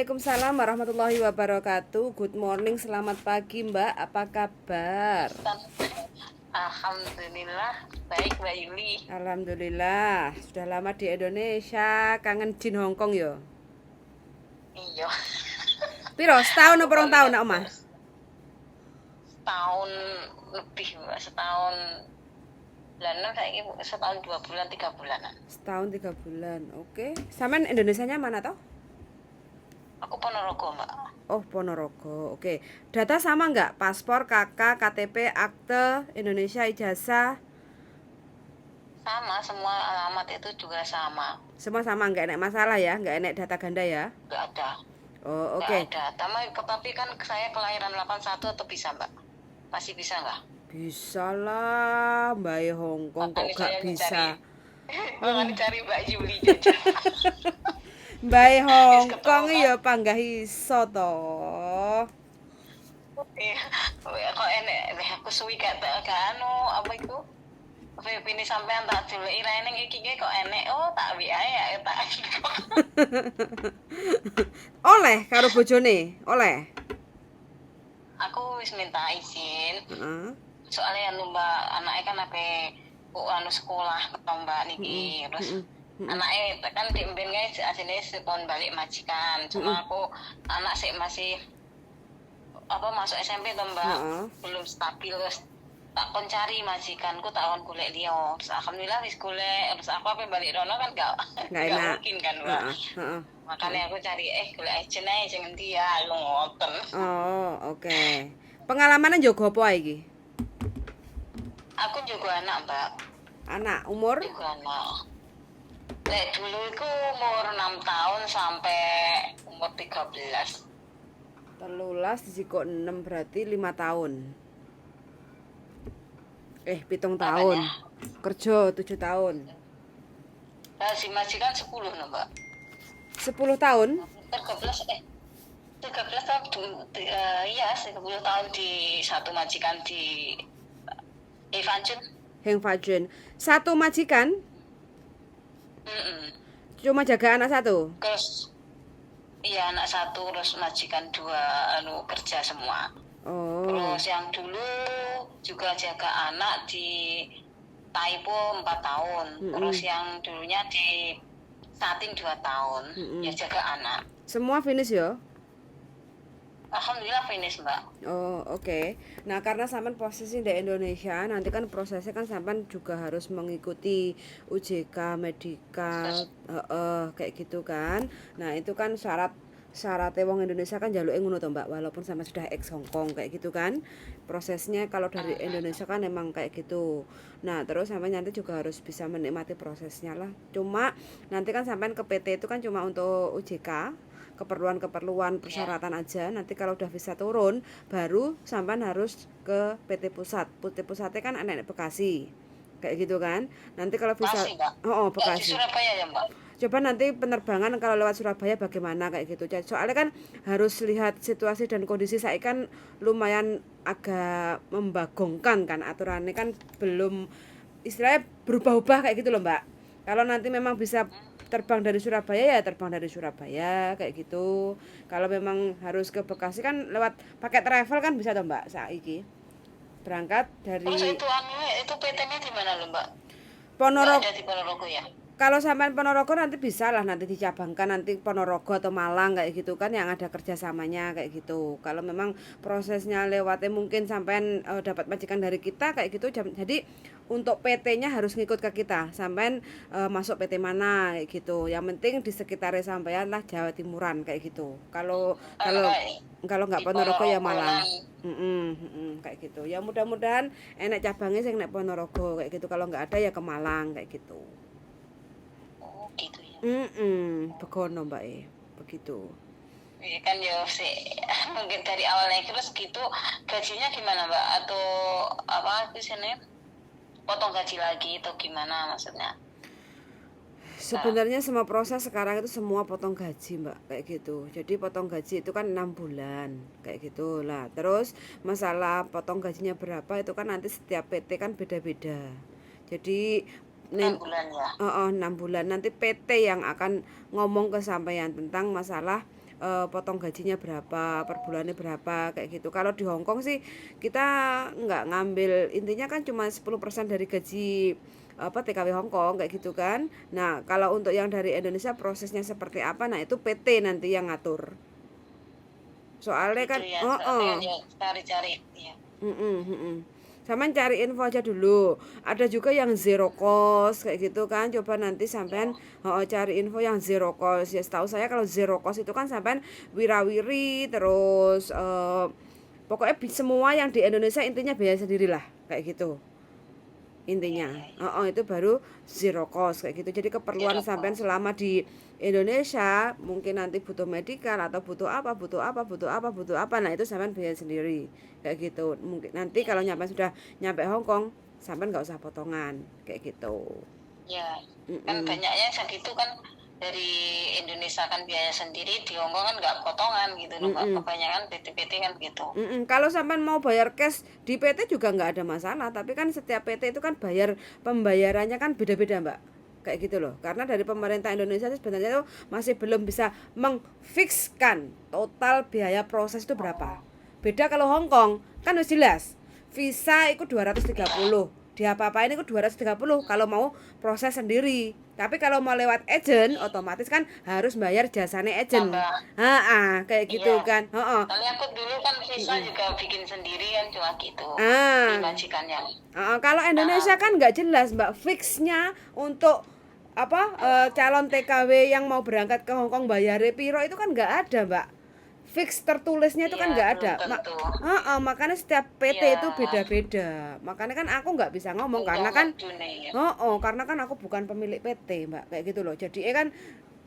Waalaikumsalam warahmatullahi wabarakatuh. Good morning, selamat pagi Mbak. Apa kabar? Alhamdulillah, baik Mbak Yuli. Alhamdulillah. Sudah lama di Indonesia. Kangen Jin Hongkong yo. Iya, Piro? Setahun aku apa kok rong tahun lihat nak omah? setahun lebih Mbak, setahun bulanan kayak setahun 2 bulan 3 bulanan. Setahun 3 bulan. Oke. Sampean Indonesianya mana toh? Aku Ponorogo Mbak. Oh, Ponorogo. Oke. Data sama nggak? Paspor, KK, KTP, akte Indonesia, ijazah, Sama, semua alamat itu juga sama. semua sama, nggak enek masalah ya? Nggak enek data ganda ya? Nggak ada, Oh, nggak oke. ada. Tapi kan saya kelahiran 81 atau bisa Mbak? Masih bisa nggak? Bisa lah, Mbak Hongkong kok Makanya gak saya bisa. mencari, makanya cari Mbak Yuli jujur. Mbak Terus ketemu Hongkong kan? ya panggah iso to. Iya, kok enek, aku suwi gak anu, apa itu? Ini sampean tak jeleki raine iki kok enek. Oh, tak wi ae ya tak. Oleh karo bojone, oleh. Aku wis minta izin. Heeh. Soalnya anu Mbak, anaknya kan ape anu sekolah ke Mbak niki. Heeh. Terus Heeh. Heeh. anaknya kan di mben guys asline sekon balik majikan. Cuma Heeh. aku anak sih masih apa masuk SMP to Mbak. Heeh. Belum stabil terus tak kon cari majikanku tak kon golek liya. Terus alhamdulillah wis golek. Terus aku ape balik rono kan gak Nggak gak enak. mungkin kan Mbak. Heeh. Heeh. Makanya aku cari golek agent ae sing endi ya lu ngoten. Oh, oke. Pengalamannya njogo apa iki? Aku juga anak Mbak, Anak umur juga anak. Lek dulu iku umur 6 tahun sampai umur 13. 13 disiko 6 berarti 5 tahun. 7 tahun. Makanya Kerja 7 tahun. si majikan 10 no Mbak. 10 tahun 13 13 tahun iya 10 tahun di satu majikan di Evanjun. Heng Fajun. Satu majikan cuma jaga anak satu. Terus iya anak satu terus majikan dua anu kerja semua. Oh. Terus yang dulu juga jaga anak di Taipo 4 tahun. Terus yang dulunya di Sating 2 tahun. Ya jaga anak. Semua finish ya? Alhamdulillah finish Mbak. Oh, oke. Nah, karena sampean posisi di Indonesia, nanti kan prosesnya kan sampean juga harus mengikuti UJK medikal, kayak gitu kan. Nah, itu kan syaratnya wong Indonesia kan jaluke ngono to, Mbak, walaupun sama sudah ex Hongkong kayak gitu kan. Prosesnya kalau dari Indonesia kan emang kayak gitu. Nah, terus sampai nanti juga harus bisa menikmati prosesnya lah. Cuma nanti kan sampean ke PT itu kan cuma untuk UJK, keperluan persyaratan aja. Nanti kalau udah bisa turun baru sampean harus ke PT Pusat. PT Pusatnya kan ada di Bekasi kayak gitu kan. Nanti kalau bisa Masih Mbak. oh Ya, di Bekasi. Surabaya ya Mbak. Coba nanti penerbangan kalau lewat Surabaya bagaimana kayak gitu. Soalnya kan harus lihat situasi dan kondisi saya kan lumayan agak membagongkan kan aturannya kan belum istilahnya berubah-ubah kayak gitu loh Mbak. Kalau nanti memang bisa terbang dari Surabaya ya terbang dari Surabaya kayak gitu. Kalau memang harus ke Bekasi kan lewat pakai travel kan bisa toh Mbak saiki. Berangkat Terus dari itu PT-nya di mana loh Mbak? Nggak Ponorogo. ada di Ponorogo ya? Kalau sampean Ponorogo nanti bisa lah nanti dicabangkan nanti Ponorogo atau Malang kayak gitu kan yang ada kerjasamanya kayak gitu. Kalau memang prosesnya lewatnya mungkin sampean dapat majikan dari kita kayak gitu. Jadi untuk PT-nya harus ngikut ke kita. Sampean masuk PT mana kayak gitu. Yang penting di sekitarnya sampean lah Jawa Timuran kayak gitu. Kalau kalau kalau nggak Di Ponorogo ya Ponorogo Malang. nan. Kayak gitu. Ya mudah-mudahan enak cabangnya sing nek Ponorogo kayak gitu. Kalau nggak ada ya ke Malang kayak gitu. Oh gitu ya. Begono Mbak begitu. Iya kan ya sih mungkin dari awalnya terus gitu gajinya gimana Mbak atau apa di sini potong gaji lagi atau gimana maksudnya? Sebenarnya semua proses sekarang itu semua potong gaji Mbak kayak gitu. Jadi potong gaji itu kan 6 bulan kayak gitu lah. Terus masalah potong gajinya berapa itu kan nanti setiap PT kan beda-beda. Jadi 6 bulan ya. 6 bulan nanti PT yang akan ngomong ke sampean tentang masalah potong gajinya berapa, per bulannya berapa kayak gitu. Kalau di Hong Kong sih kita nggak ngambil, intinya kan cuma 10% dari gaji TKW Hong Kong kayak gitu kan. Nah, kalau untuk yang dari Indonesia prosesnya seperti apa? Nah, itu PT nanti yang ngatur. Soalnya Gitu kan, ya, oh, berarti oh. kan ya cari-cari ya. Sampean cari info aja dulu. Ada juga yang zero cost kayak gitu kan. Coba nanti sampean cari info yang zero cost. Ya setahu saya kalau zero cost itu kan sampean wirawiri terus pokoknya semua yang di Indonesia intinya biaya sendiri lah kayak gitu Iya, intinya. iya, iya. Itu baru zero cost kayak gitu. Jadi keperluan Zero sampean cost. selama di Indonesia mungkin nanti butuh medical atau butuh apa, butuh apa, butuh apa, butuh apa. Nah, itu sampean biaya sendiri kayak gitu. Mungkin nanti Iya, kalau iya. nyampe sudah nyampe Hong Kong, sampean nggak usah potongan kayak gitu. Ya, kan Mm-mm. banyaknya segitu kan dari Indonesia kan biaya sendiri, di Hongkong kan nggak potongan gitu loh Mbak. Mm-mm. Kebanyakan PT-PT kan gitu. Kalau sampean mau bayar cash di PT juga nggak ada masalah, tapi kan setiap PT itu kan bayar pembayarannya kan beda-beda, Mbak. Kayak gitu loh. Karena dari pemerintah Indonesia itu sebenarnya itu masih belum bisa mengfikskan total biaya proses itu berapa. Oh, Beda kalau Hong Kong, kan udah jelas. Visa itu iya. 230. Dia apa-apain itu 230 kalau mau proses sendiri. Tapi kalau mau lewat agent, otomatis kan harus bayar jasanya agent. Tambah, Kayak gitu iya. kan. Soalnya aku dulu kan visa juga bikin sendiri kan cuma gitu di Ah, majikannya. Kalau Indonesia Nah, kan nggak jelas Mbak fixnya untuk calon TKW yang mau berangkat ke Hong Kong bayar piro itu kan nggak ada Mbak. Fix tertulisnya itu iya kan nggak belum ada. tentu. Makanya setiap PT itu Iya, beda-beda. Makanya kan aku nggak bisa ngomong karena kan tergantung nih ya. karena kan aku bukan pemilik PT, Mbak, kayak gitu loh. Jadi kan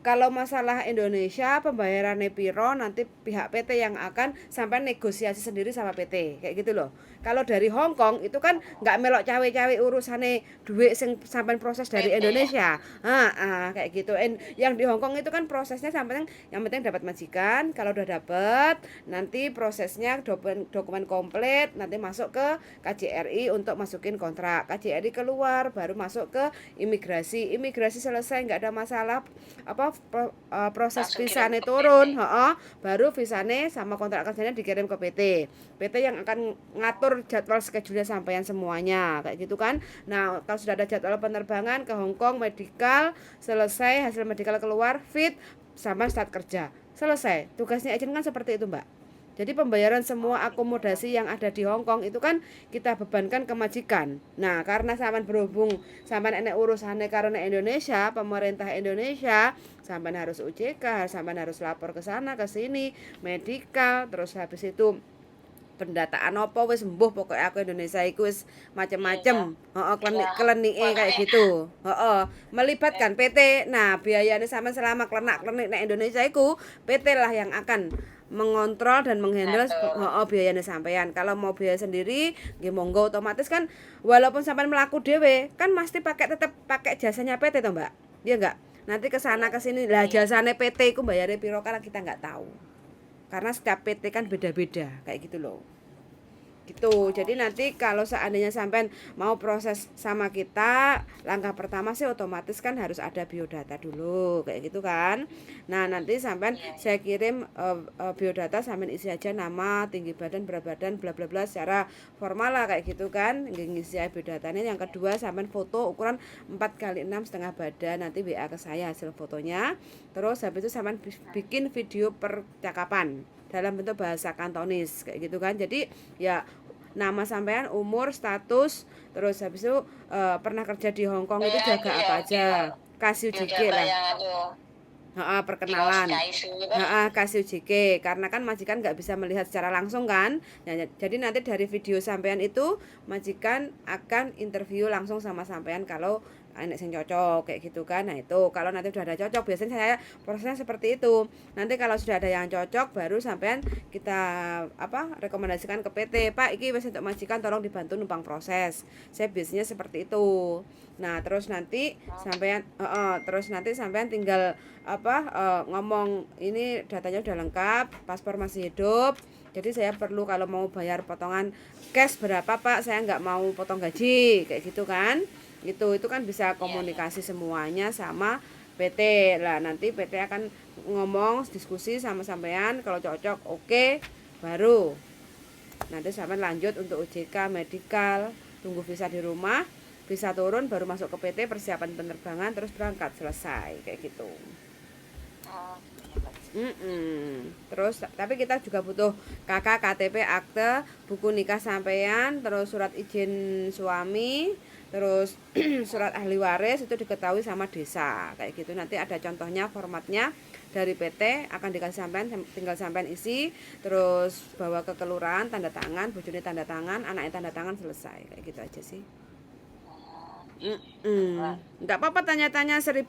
kalau masalah Indonesia pembayarannya piro nanti pihak PT yang akan sampai negosiasi sendiri sama PT kayak gitu loh. Kalau dari Hong Kong itu kan nggak melok cawe-cawe urusane duit sing sampai proses dari PT ya. Indonesia. Kayak gitu. Yang di Hong Kong itu kan prosesnya sampai yang penting dapat majikan. Kalau udah dapat nanti prosesnya dokumen komplit nanti masuk ke KJRI untuk masukin kontrak. KJRI keluar baru masuk ke imigrasi. Imigrasi selesai nggak ada masalah proses Langsung kirim visane ke PT. turun, baru visane sama kontrak kerjanya dikirim ke PT. PT yang akan ngatur jadwal schedule sampean semuanya kayak gitu kan. Nah, kalau sudah ada jadwal penerbangan ke Hong Kong medical selesai, hasil medical keluar fit sama start kerja. Selesai. Tugasnya agent kan seperti itu, Mbak. Jadi pembayaran semua akomodasi yang ada di Hong Kong itu kan kita bebankan ke majikan. Nah, karena sampean berhubung sampean enek urusannya karena Indonesia, pemerintah Indonesia, sampean harus UJK, sampean harus lapor ke sana ke sini, medical, terus habis itu pendataan apa wis sembuh pokoknya aku Indonesia iku wis Iya, iya. macem-macem. Iya. Klenike kayak Makanya gitu. Melibatkan PT. Nah, biayanya sama selama klenik nek Indonesia iku PT lah yang akan mengontrol dan menghandle ngatur. biayanya sampean. Kalau mau biaya sendiri, nggih monggo otomatis kan walaupun sampean melaku dhewe, kan mesti tetap pakai jasanya PT toh, Mbak. Iya enggak? Nanti ke sana ke sini lah Iya. jasane PT iku bayare piro kan kita nggak tahu. Karena setiap PT kan beda-beda kayak gitu loh. Gitu. Oh, Jadi nanti kalau seandainya sampai mau proses sama kita, langkah pertama sih otomatis kan harus ada biodata dulu kayak gitu kan. Nah, nanti sampai iya, iya. saya kirim biodata sampai isi aja nama, tinggi badan, berat badan, bla bla bla secara formal lah kayak gitu kan. Ngisi biodatanya. Yang kedua sampai foto ukuran 4x6 setengah badan, nanti WA ke saya hasil fotonya. Terus habis itu sampai bikin video percakapan dalam bentuk bahasa Kantonis kayak gitu kan. Jadi ya nama sampean, umur, status, terus habis itu pernah kerja di Hong Kong itu Kayak itu jaga ya, apa aja, kasih UJK biodata lah. yang aduh di bawah Perkenalan. KISU gitu. Kasih UJK karena kan majikan nggak bisa melihat secara langsung kan. Nah, jadi nanti dari video sampean itu majikan akan interview langsung sama sampean kalau enek sing cocok kayak gitu kan. Nah, itu kalau nanti udah ada cocok biasanya saya prosesnya seperti itu. Nanti kalau sudah ada yang cocok baru sampean kita rekomendasikan ke PT. Pak, iki wis untuk majikan tolong dibantu numpang proses. Saya biasanya seperti itu. Nah, terus nanti sampean tinggal ngomong ini datanya udah lengkap, paspor masih hidup. Jadi saya perlu kalau mau bayar potongan cash berapa Pak, saya nggak mau potong gaji kayak gitu kan. Itu kan bisa Iya, iya. komunikasi semuanya sama PT. Lah nanti PT akan ngomong diskusi sama sampean, kalau cocok oke, baru nanti sampean lanjut untuk OJK medikal, tunggu visa di rumah, visa turun baru masuk ke PT, persiapan penerbangan, terus berangkat, selesai kayak gitu. Oh, iya, Mbak. Terus tapi kita juga butuh KK, KTP, akte, buku nikah sampean, terus surat izin suami, terus surat ahli waris itu diketahui sama desa kayak gitu. Nanti ada contohnya formatnya dari PT akan dikasih sampean, tinggal sampean isi, terus bawa ke kelurahan, tanda tangan, bojone tanda tangan, anaknya tanda tangan, selesai kayak gitu aja sih. Enggak apa-apa tanya-tanya 1000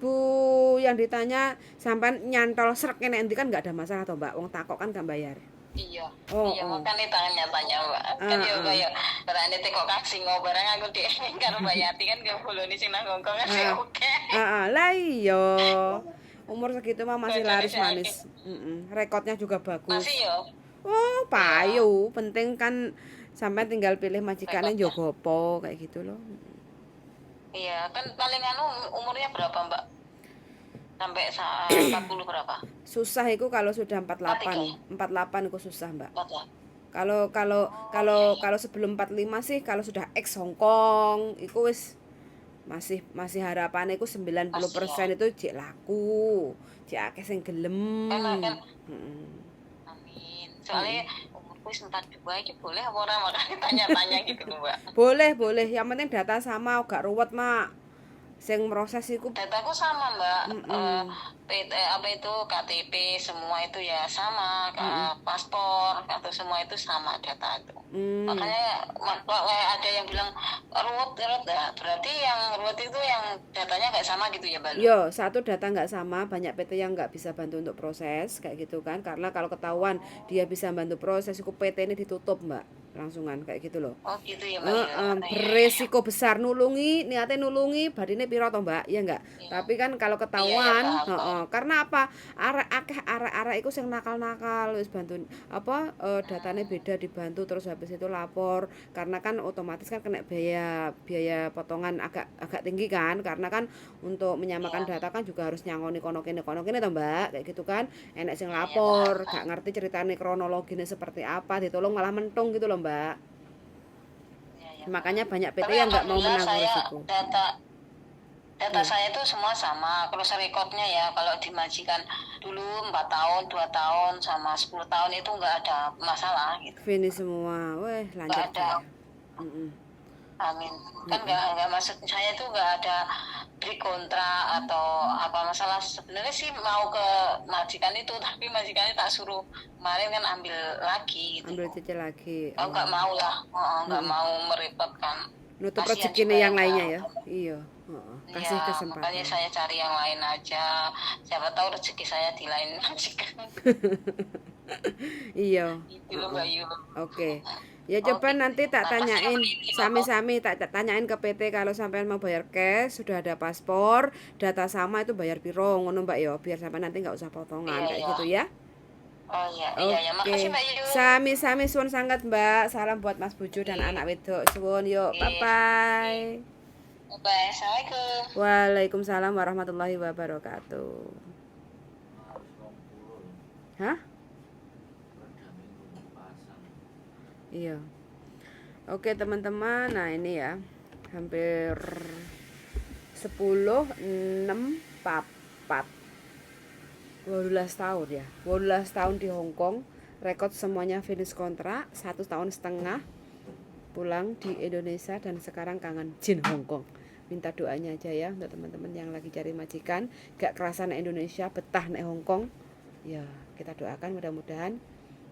yang ditanya sampai nyantol serak kene nanti kan enggak ada masalah toh Mbak. Wong takok kan gak bayar. Iya, Oh, iya oh. makanya tanya-tanya Mbak. Kan yo Ah, kaya barane teko kasih barang aku deh karo Mbak Yati kan ke bolone sing nang Hongkong kan sih ah, oke. Lah iya. Umur segitu mah masih Bojone laris sing akeh. manis. Rekodnya juga Masih bagus. yo. Oh, Iya, payu. Penting kan sampai tinggal pilih majikannya rekodnya. njogo apa kayak gitu loh. Iya, kan paling anu umurnya berapa Mbak? Sampai 40 berapa? Susah itu kalau sudah 43. 48. 48 itu susah, Mbak. Empat ya? Kalau kalau Oh iya kalau iya. kalau sebelum 45 sih, kalau sudah ex Hong Kong iku wis masih harapannya iku Masih ya. 90% itu jek laku. Jek akeh sing gelem. Kan Heeh. amin. Heeh. Soalnya umurku 42 iki boleh apa ora makanya tanya-tanya gitu loh, Mbak. Boleh. Yang penting data sama, gak ruwet, Mak. Sing proses iku Dataku sama Mbak, heeh. PT, apa itu KTP semua itu ya sama, Heeh. paspor atau semua itu sama data itu. Hmm. Makanya ada yang bilang ruwet ya, berarti yang ruwet itu yang datanya nggak sama gitu ya Mbak? Yo, satu data nggak sama, banyak PT yang nggak bisa bantu untuk proses kayak gitu kan. Karena kalau ketahuan dia bisa bantu proses, iku PT ini ditutup, Mbak. Langsungan kayak gitu loh. Oh gitu ya Mbak ya. Oh, iya iya iya. Beresiko besar nulungi, niatnya nulungi, badine piro toh Mbak, ya enggak? Iya Tapi kan kalau iya ya, ketahuan, paham paham. karena apa? Arek-arek iku sing nakal-nakal wis bantu apa datanya Hmm, beda dibantu terus habis itu lapor karena kan otomatis kan kena biaya biaya potongan agak agak tinggi kan karena kan untuk menyamakan iya data kan juga harus nyangoni kono kene toh Mbak kayak gitu kan enek sing iya ya, paham lapor gak paham. ngerti ceritane kronologinya seperti apa ditolong malah mentung gitu loh Mbak. Iya ya paham. Makanya banyak PT Tapi yang nggak mau alhamdulillah menanggung saya resiko. data data Iya, saya itu semua sama cross recordnya ya kalau dimajikan dulu 4 tahun 2 tahun sama 10 tahun itu nggak ada masalah gitu, finish semua. Weh, nggak lancar ada. jaya. Mm-mm. Amin. Kan Mm-mm. nggak maksud saya itu nggak ada break kontrak atau apa masalah. Sebenarnya sih mau ke majikan itu tapi majikannya tak suruh kemarin kan ambil lagi gitu Ambil loh. cicil lagi. Aku nggak mau lah, nggak Mm-mm. mau merepotkan. Nutup Kasihan rezeki juga yang yang lainnya ya. baru. Iya, kasih Iya, makanya kesempatan. saya cari yang lain aja. Siapa tahu rezeki saya di lain majikan. Iya, Gitu loh Mbak Yu. oke. Ya coba Oke. nanti tak Makasih ya Mbak tanyain Yuni loh. sami-sami tak tanyain ke PT kalau sampean mau bayar cash, sudah ada paspor, data sama itu bayar piro ngono Mbak ya, biar sampai nanti nggak usah potongan Iya, kayak iya. gitu ya. Oh iya, iya. Makasih Oke. Mbak Yu. Sami-sami suwun sangat Mbak. Salam buat Mas Buju dan Oke, anak wedok. Suwun yuk. Bye oke, oke. bye. Bye. Assalamualaikum. Waalaikumsalam warahmatullahi wabarakatuh. Hah? Iya. Oke, teman-teman. Nah, ini ya. Hampir 10 6 papat 12 tahun ya. 12 tahun di Hong Kong. Rekod semuanya finish kontrak 1,5 tahun pulang di Indonesia dan sekarang kangen Jin Hong Kong. Minta doanya aja ya untuk teman-teman yang lagi cari majikan, gak kerasa nek Indonesia, betah nek Hong Kong. Ya, kita doakan mudah-mudahan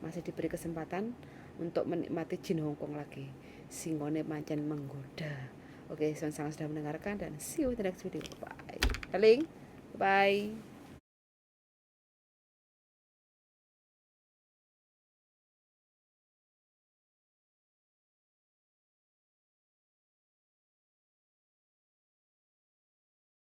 masih diberi kesempatan untuk menikmati Jin Hong Kong lagi. Singone mancen menggoda. Oke, sangat sudah mendengarkan dan see you in the next video. Bye. Darling, bye.